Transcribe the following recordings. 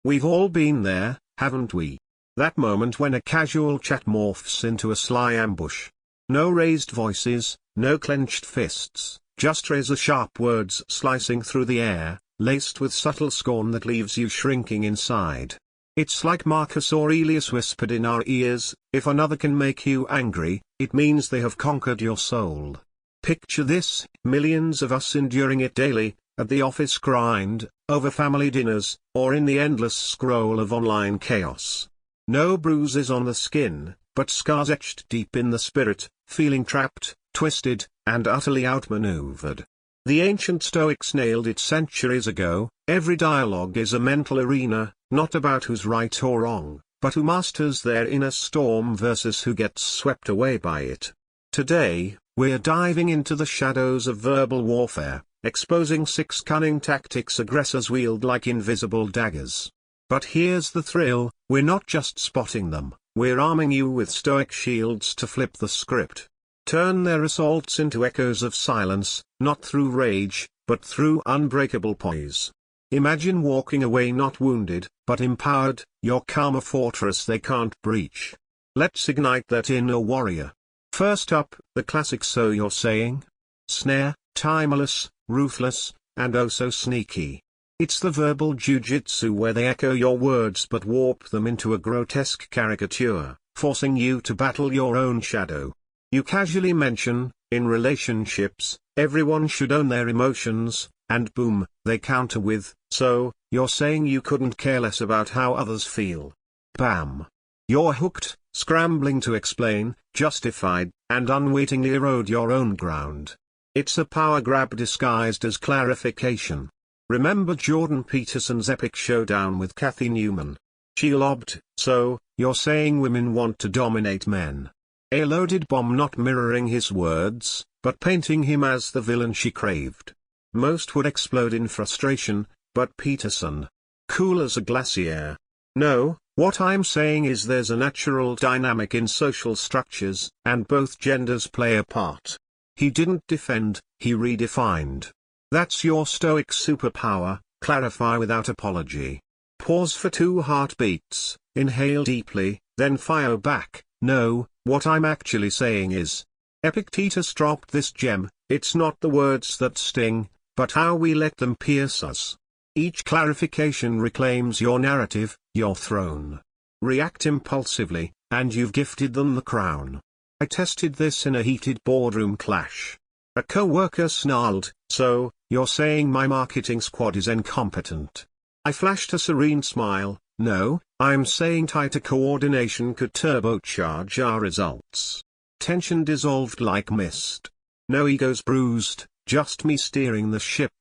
We've all been there, haven't we? That moment when a casual chat morphs into a sly ambush. No raised voices, no clenched fists, just razor-sharp words slicing through the air, laced with subtle scorn that leaves you shrinking inside. It's like Marcus Aurelius whispered in our ears, if another can make you angry, it means they have conquered your soul. Picture this, millions of us enduring it daily, at the office grind, over family dinners, or in the endless scroll of online chaos. No bruises on the skin, but scars etched deep in the spirit, feeling trapped, twisted, and utterly outmaneuvered. The ancient Stoics nailed it centuries ago, every dialogue is a mental arena, not about who's right or wrong, but who masters their inner storm versus who gets swept away by it. Today, we're diving into the shadows of verbal warfare, exposing 6 cunning tactics aggressors wield like invisible daggers. But here's the thrill, we're not just spotting them, we're arming you with Stoic shields to flip the script. Turn their assaults into echoes of silence, not through rage, but through unbreakable poise. Imagine walking away not wounded, but empowered, your calm fortress they can't breach. Let's ignite that inner warrior. First up, the classic "so you're saying?" Snare, timeless, ruthless, and oh so sneaky. It's the verbal jujitsu where they echo your words but warp them into a grotesque caricature, forcing you to battle your own shadow. You casually mention, in relationships, everyone should own their emotions, and boom, they counter with, so, you're saying you couldn't care less about how others feel. Bam. You're hooked, scrambling to explain, justified, and unwittingly erode your own ground. It's a power grab disguised as clarification. Remember Jordan Peterson's epic showdown with Kathy Newman. She lobbed, "So, you're saying women want to dominate men." A loaded bomb, not mirroring his words, but painting him as the villain she craved. Most would explode in frustration, but Peterson, cool as a glacier. "No, what I'm saying is there's a natural dynamic in social structures, and both genders play a part." He didn't defend, he redefined. That's your Stoic superpower, clarify without apology. Pause for 2 heartbeats, inhale deeply, then fire back, "No, what I'm actually saying is." Epictetus dropped this gem, it's not the words that sting, but how we let them pierce us. Each clarification reclaims your narrative, your throne. React impulsively, and you've gifted them the crown. I tested this in a heated boardroom clash. A co-worker snarled, "So, you're saying my marketing squad is incompetent?" I flashed a serene smile, "No, I'm saying tighter coordination could turbocharge our results." Tension dissolved like mist. No egos bruised, just me steering the ship.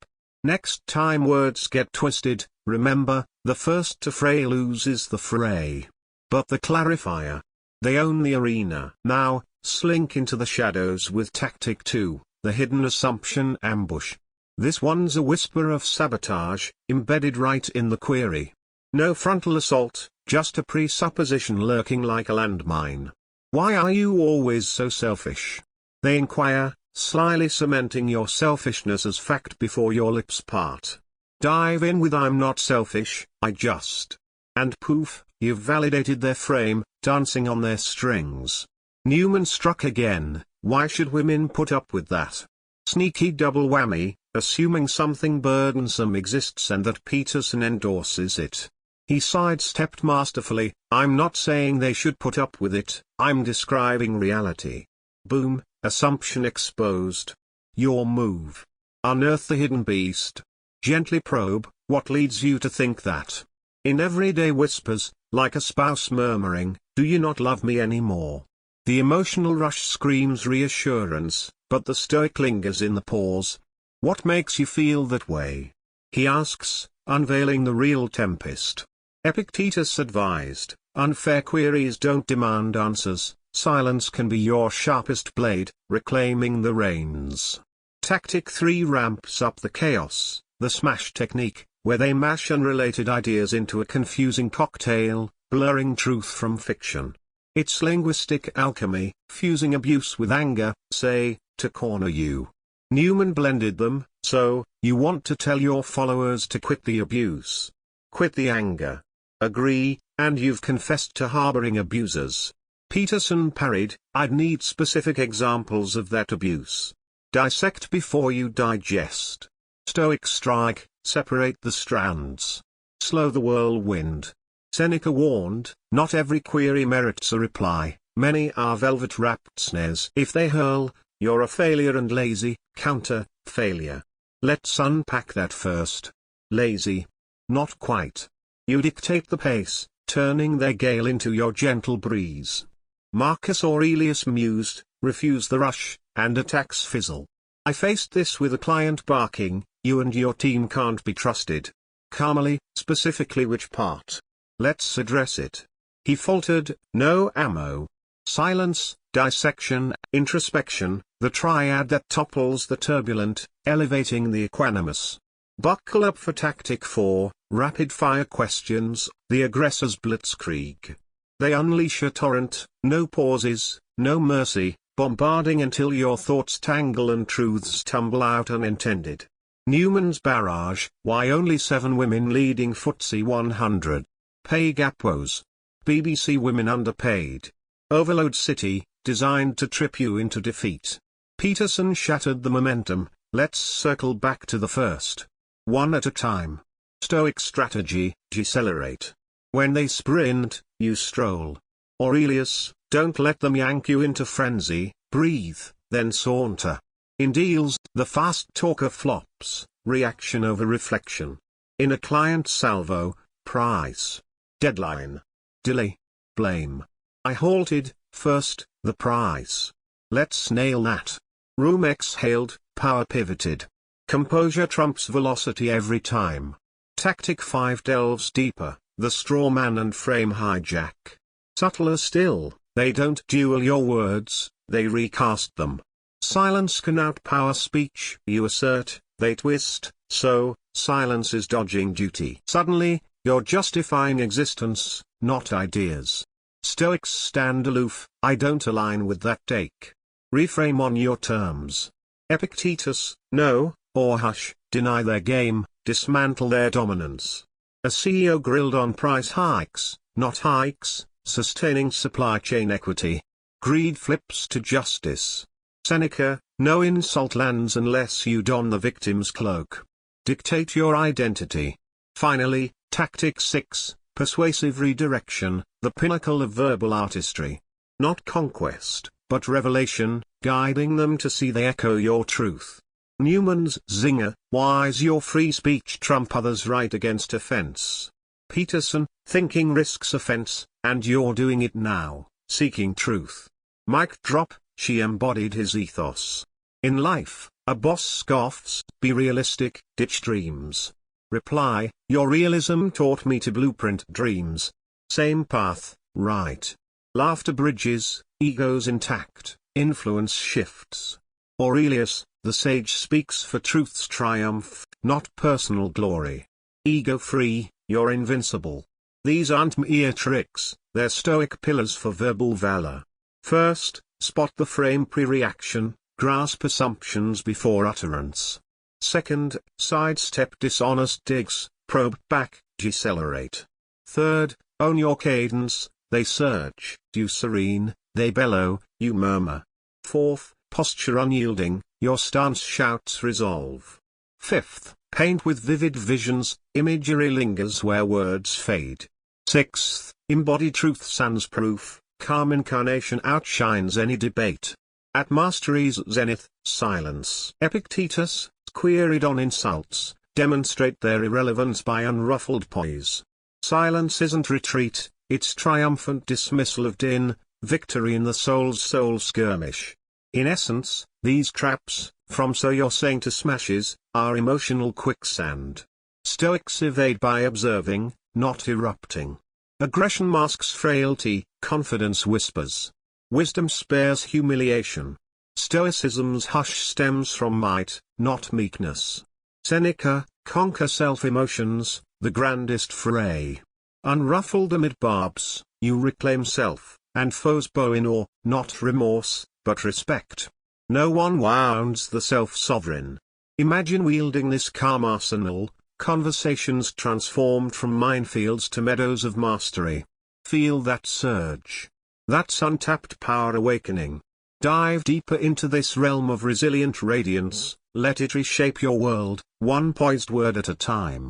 Next time words get twisted, remember, the first to fray loses the fray. But the clarifier, they own the arena. Now, slink into the shadows with Tactic 2, the hidden assumption ambush. This one's a whisper of sabotage, embedded right in the query. No frontal assault, just a presupposition lurking like a landmine. "Why are you always so selfish?" they inquire, slyly cementing your selfishness as fact before your lips part. Dive in with "I'm not selfish, I just." And poof, you've validated their frame, dancing on their strings. Newman struck again, why should women put up with that? Sneaky double whammy, assuming something burdensome exists and that Peterson endorses it. He sidestepped masterfully, "I'm not saying they should put up with it, I'm describing reality." Boom, assumption exposed. Your move. Unearth the hidden beast. Gently probe, what leads you to think that? In everyday whispers, like a spouse murmuring, "Do you not love me anymore?" The emotional rush screams reassurance, but the Stoic lingers in the pause. "What makes you feel that way?" he asks, unveiling the real tempest. Epictetus advised, unfair queries don't demand answers, silence can be your sharpest blade, reclaiming the reins. Tactic 3 ramps up the chaos, the smash technique, where they mash unrelated ideas into a confusing cocktail, blurring truth from fiction. It's linguistic alchemy, fusing abuse with anger, say, to corner you. Newman blended them, so, you want to tell your followers to quit the abuse. Quit the anger. Agree, and you've confessed to harboring abusers. Peterson parried, I'd need specific examples of that abuse. Dissect before you digest. Stoic strike, separate the strands. Slow the whirlwind. Seneca warned, not every query merits a reply, many are velvet-wrapped snares. If they hurl, you're a failure and lazy, counter, failure. Let's unpack that first. Lazy. Not quite. You dictate the pace, turning their gale into your gentle breeze. Marcus Aurelius mused, refuse the rush, and attacks fizzle. I faced this with a client barking, you and your team can't be trusted. Calmly, specifically which part? Let's address it. He faltered, no ammo. Silence, dissection, introspection, the triad that topples the turbulent, elevating the equanimous. Buckle up for Tactic 4, rapid-fire questions, the aggressor's blitzkrieg. They unleash a torrent, no pauses, no mercy, bombarding until your thoughts tangle and truths tumble out unintended. Newman's barrage, why only 7 women leading FTSE 100? Pay gap woes. BBC women underpaid. Overload City, designed to trip you into defeat. Peterson shattered the momentum, let's circle back to the first. One at a time. Stoic strategy, decelerate. When they sprint, you stroll. Aurelius, don't let them yank you into frenzy, breathe, then saunter. In deals, the fast talker flops, reaction over reflection. In a client salvo, price. Deadline. Delay. Blame. I halted, first, the price. Let's nail that. Room exhaled, power pivoted. Composure trumps velocity every time. Tactic 5 delves deeper, the straw man and frame hijack. Subtler still, they don't duel your words, they recast them. Silence can outpower speech, you assert, they twist, so, silence is dodging duty. Suddenly, you're justifying existence, not ideas. Stoics stand aloof, I don't align with that take. Reframe on your terms. Epictetus, no, or hush, deny their game, dismantle their dominance. A CEO grilled on price hikes, not hikes, sustaining supply chain equity. Greed flips to justice. Seneca, no insult lands unless you don the victim's cloak. Dictate your identity. Finally, Tactic 6, persuasive redirection, the pinnacle of verbal artistry. Not conquest, but revelation, guiding them to see they echo your truth. Newman's zinger, why's your free speech trump others' right against offense? Peterson, thinking risks offense, and you're doing it now, seeking truth. Mic drop, she embodied his ethos. In life, a boss scoffs, be realistic, ditch dreams. Reply, your realism taught me to blueprint dreams. Same path, right. Laughter bridges, egos intact, influence shifts. Aurelius, the sage speaks for truth's triumph, not personal glory. Ego-free, you're invincible. These aren't mere tricks, they're Stoic pillars for verbal valor. First, spot the frame pre-reaction, grasp assumptions before utterance. Second, sidestep dishonest digs, probe back, decelerate. Third, own your cadence, they surge, you serene, they bellow, you murmur. Fourth, posture unyielding, your stance shouts resolve. Fifth, paint with vivid visions, imagery lingers where words fade. Sixth, embody truth sans proof, calm incarnation outshines any debate. At mastery's zenith, silence. Epictetus, queried on insults, demonstrate their irrelevance by unruffled poise. Silence isn't retreat, it's triumphant dismissal of din, victory in the soul's soul skirmish. In essence, these traps, from so you're saying to smashes, are emotional quicksand. Stoics evade by observing, not erupting. Aggression masks frailty, confidence whispers. Wisdom spares humiliation. Stoicism's hush stems from might, not meekness. Seneca, conquer self-emotions, the grandest fray. Unruffled amid barbs, you reclaim self, and foes bow in awe, not remorse, but respect. No one wounds the self-sovereign. Imagine wielding this calm arsenal, Conversations transformed from minefields to meadows of mastery. Feel that surge. That's untapped power awakening. Dive deeper into this realm of resilient radiance, let it reshape your world, one poised word at a time.